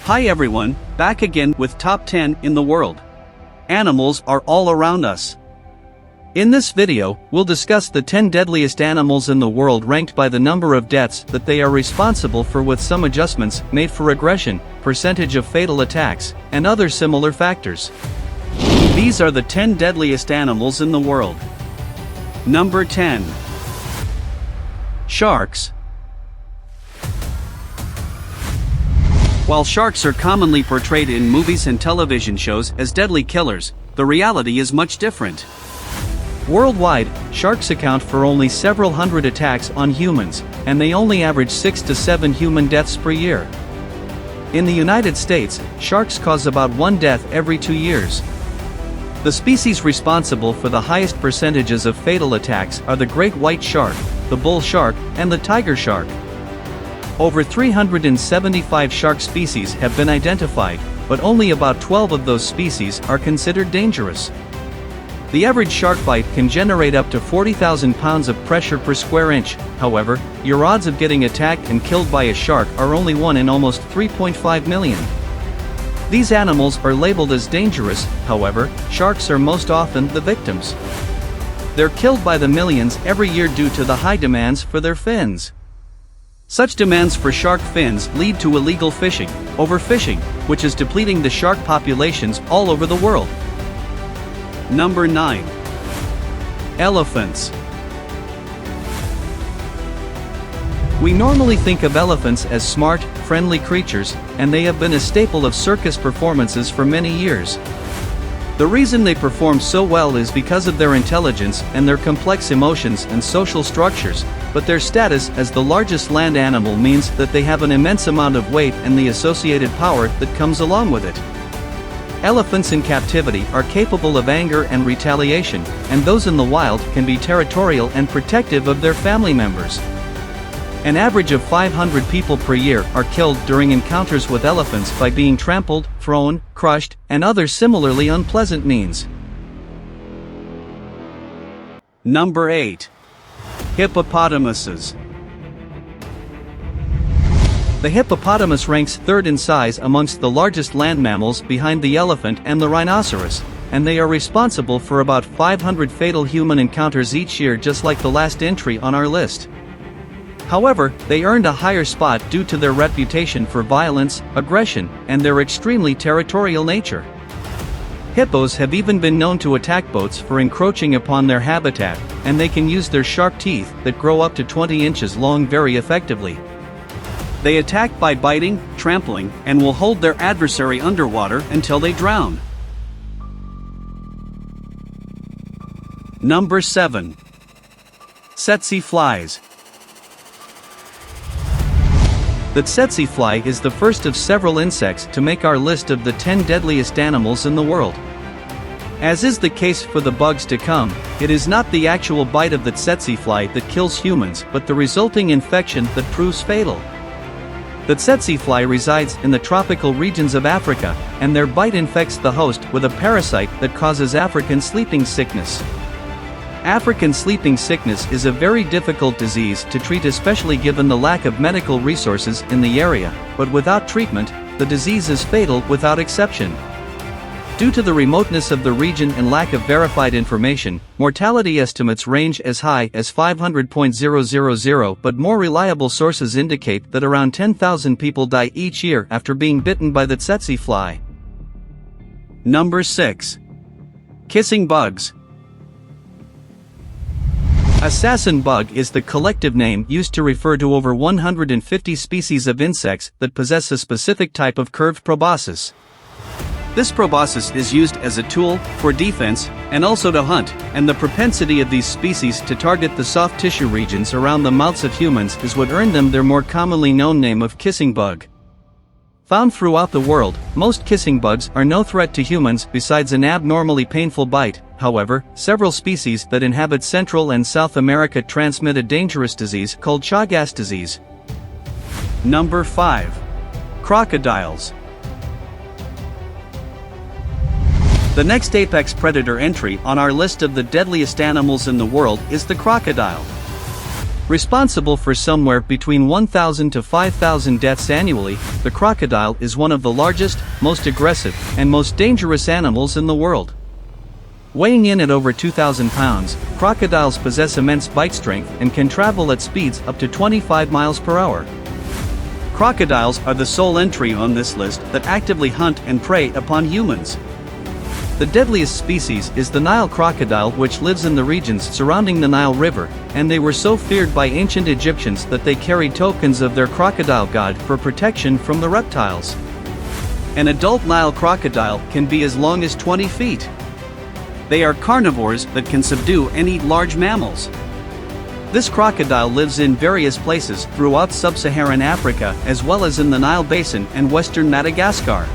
Hi everyone, back again with top 10 in the world. Animals are all around us. In this video, we'll discuss the 10 deadliest animals in the world ranked by the number of deaths that they are responsible for with some adjustments made for aggression, percentage of fatal attacks, and other similar factors. These are the 10 deadliest animals in the world. Number 10. Sharks. While sharks are commonly portrayed in movies and television shows as deadly killers, the reality is much different. Worldwide, sharks account for only several hundred attacks on humans, and they only average 6 to 7 human deaths per year. In the United States, sharks cause about 1 death every 2 years. The species responsible for the highest percentages of fatal attacks are the great white shark, the bull shark, and the tiger shark. Over 375 shark species have been identified, but only about 12 of those species are considered dangerous. The average shark bite can generate up to 40,000 pounds of pressure per square inch. However, your odds of getting attacked and killed by a shark are only 1 in almost 3.5 million. These animals are labeled as dangerous, however, sharks are most often the victims. They're killed by the millions every year due to the high demands for their fins. Such demands for shark fins lead to illegal fishing, overfishing, which is depleting the shark populations all over the world. Number 9. Elephants. We normally think of elephants as smart, friendly creatures, and they have been a staple of circus performances for many years. The reason they perform so well is because of their intelligence and their complex emotions and social structures, but their status as the largest land animal means that they have an immense amount of weight and the associated power that comes along with it. Elephants in captivity are capable of anger and retaliation, and those in the wild can be territorial and protective of their family members. An average of 500 people per year are killed during encounters with elephants by being trampled, thrown, crushed, and other similarly unpleasant means. Number 8. Hippopotamuses. The hippopotamus ranks third in size amongst the largest land mammals behind the elephant and the rhinoceros, and they are responsible for about 500 fatal human encounters each year, just like the last entry on our list. However, they earned a higher spot due to their reputation for violence, aggression, and their extremely territorial nature. Hippos have even been known to attack boats for encroaching upon their habitat, and they can use their sharp teeth that grow up to 20 inches long very effectively. They attack by biting, trampling, and will hold their adversary underwater until they drown. Number 7. Tsetse flies. The tsetse fly is the first of several insects to make our list of the 10 deadliest animals in the world. As is the case for the bugs to come, it is not the actual bite of the tsetse fly that kills humans, but the resulting infection that proves fatal. The tsetse fly resides in the tropical regions of Africa, and their bite infects the host with a parasite that causes African sleeping sickness. African sleeping sickness is a very difficult disease to treat, especially given the lack of medical resources in the area, but without treatment, the disease is fatal without exception. Due to the remoteness of the region and lack of verified information, mortality estimates range as high as 500,000, but more reliable sources indicate that around 10,000 people die each year after being bitten by the tsetse fly. Number 6. Kissing bugs. Assassin bug is the collective name used to refer to over 150 species of insects that possess a specific type of curved proboscis. This proboscis is used as a tool, for defense, and also to hunt, and the propensity of these species to target the soft tissue regions around the mouths of humans is what earned them their more commonly known name of kissing bug. Found throughout the world, most kissing bugs are no threat to humans besides an abnormally painful bite. However, several species that inhabit Central and South America transmit a dangerous disease called Chagas disease. Number 5. Crocodiles. The next apex predator entry on our list of the deadliest animals in the world is the crocodile. Responsible for somewhere between 1,000 to 5,000 deaths annually, the crocodile is one of the largest, most aggressive, and most dangerous animals in the world. Weighing in at over 2,000 pounds, crocodiles possess immense bite strength and can travel at speeds up to 25 miles per hour. Crocodiles are the sole entry on this list that actively hunt and prey upon humans. The deadliest species is the Nile crocodile, which lives in the regions surrounding the Nile River, and they were so feared by ancient Egyptians that they carried tokens of their crocodile god for protection from the reptiles. An adult Nile crocodile can be as long as 20 feet. They are carnivores that can subdue and eat large mammals. This crocodile lives in various places throughout sub-Saharan Africa as well as in the Nile Basin and western Madagascar.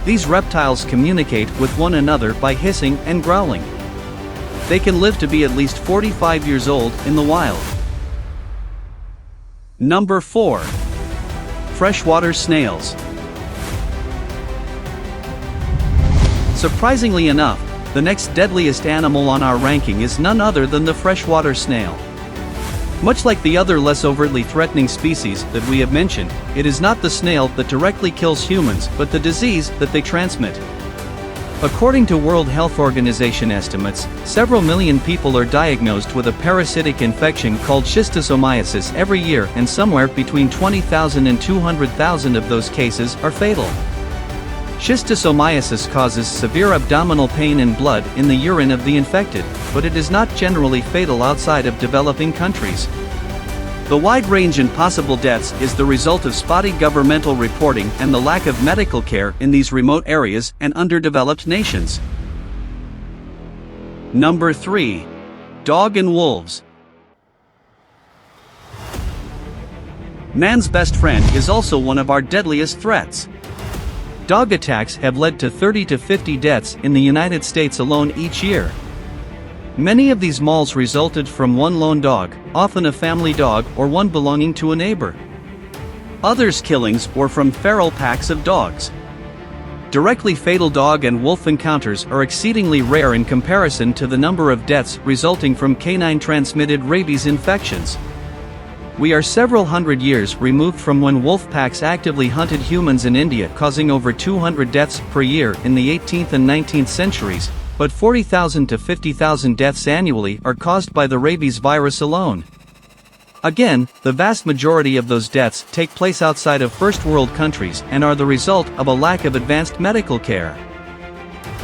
These reptiles communicate with one another by hissing and growling. They can live to be at least 45 years old in the wild. Number 4. Freshwater snails. Surprisingly enough, the next deadliest animal on our ranking is none other than the freshwater snail. Much like the other less overtly threatening species that we have mentioned, it is not the snail that directly kills humans but the disease that they transmit. According to World Health Organization estimates, several million people are diagnosed with a parasitic infection called schistosomiasis every year, and somewhere between 20,000 and 200,000 of those cases are fatal. Schistosomiasis causes severe abdominal pain and blood in the urine of the infected, but it is not generally fatal outside of developing countries. The wide range in possible deaths is the result of spotty governmental reporting and the lack of medical care in these remote areas and underdeveloped nations. Number 3. Dog and wolves. Man's best friend is also one of our deadliest threats. Dog attacks have led to 30 to 50 deaths in the United States alone each year. Many of these mauls resulted from one lone dog, often a family dog or one belonging to a neighbor. Others' killings were from feral packs of dogs. Directly fatal dog and wolf encounters are exceedingly rare in comparison to the number of deaths resulting from canine-transmitted rabies infections. We are several hundred years removed from when wolf packs actively hunted humans in India, causing over 200 deaths per year in the 18th and 19th centuries, but 40,000 to 50,000 deaths annually are caused by the rabies virus alone. Again, the vast majority of those deaths take place outside of first world countries and are the result of a lack of advanced medical care.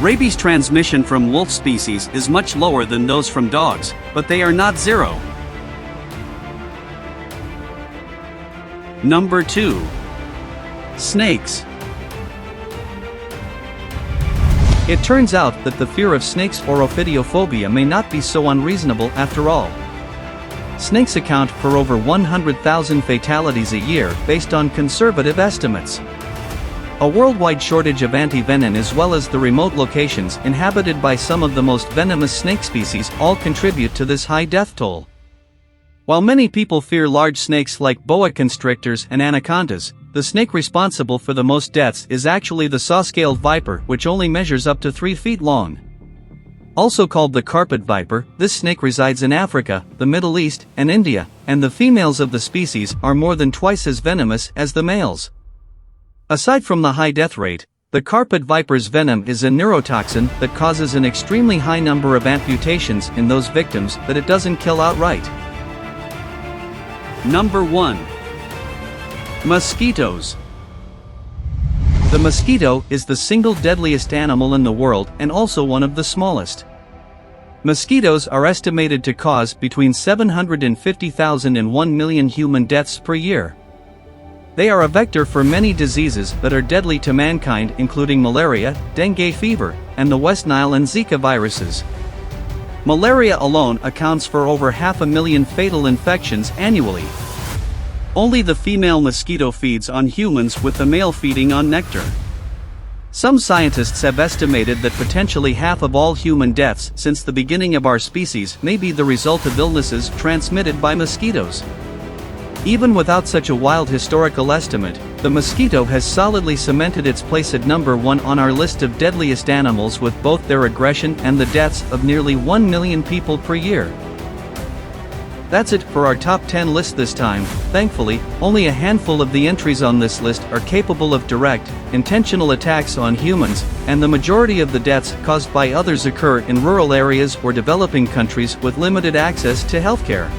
Rabies transmission from wolf species is much lower than those from dogs, but they are not zero. Number 2. Snakes. It turns out that the fear of snakes, or ophidiophobia, may not be so unreasonable after all. Snakes account for over 100,000 fatalities a year based on conservative estimates. A worldwide shortage of anti-venom as well as the remote locations inhabited by some of the most venomous snake species all contribute to this high death toll. While many people fear large snakes like boa constrictors and anacondas, the snake responsible for the most deaths is actually the saw-scaled viper, which only measures up to 3 feet long. Also called the carpet viper, this snake resides in Africa, the Middle East, and India, and the females of the species are more than twice as venomous as the males. Aside from the high death rate, the carpet viper's venom is a neurotoxin that causes an extremely high number of amputations in those victims that it doesn't kill outright. Number 1. Mosquitoes. The mosquito is the single deadliest animal in the world and also one of the smallest. Mosquitoes are estimated to cause between 750,000 and 1 million human deaths per year. They are a vector for many diseases that are deadly to mankind, including malaria, dengue fever, and the West Nile and Zika viruses. Malaria alone accounts for over 500,000 fatal infections annually. Only the female mosquito feeds on humans, with the male feeding on nectar. Some scientists have estimated that potentially half of all human deaths since the beginning of our species may be the result of illnesses transmitted by mosquitoes. Even without such a wild historical estimate, the mosquito has solidly cemented its place at number 1 on our list of deadliest animals, with both their aggression and the deaths of nearly 1 million people per year. That's it for our top 10 list this time. Thankfully, only a handful of the entries on this list are capable of direct, intentional attacks on humans, and the majority of the deaths caused by others occur in rural areas or developing countries with limited access to healthcare.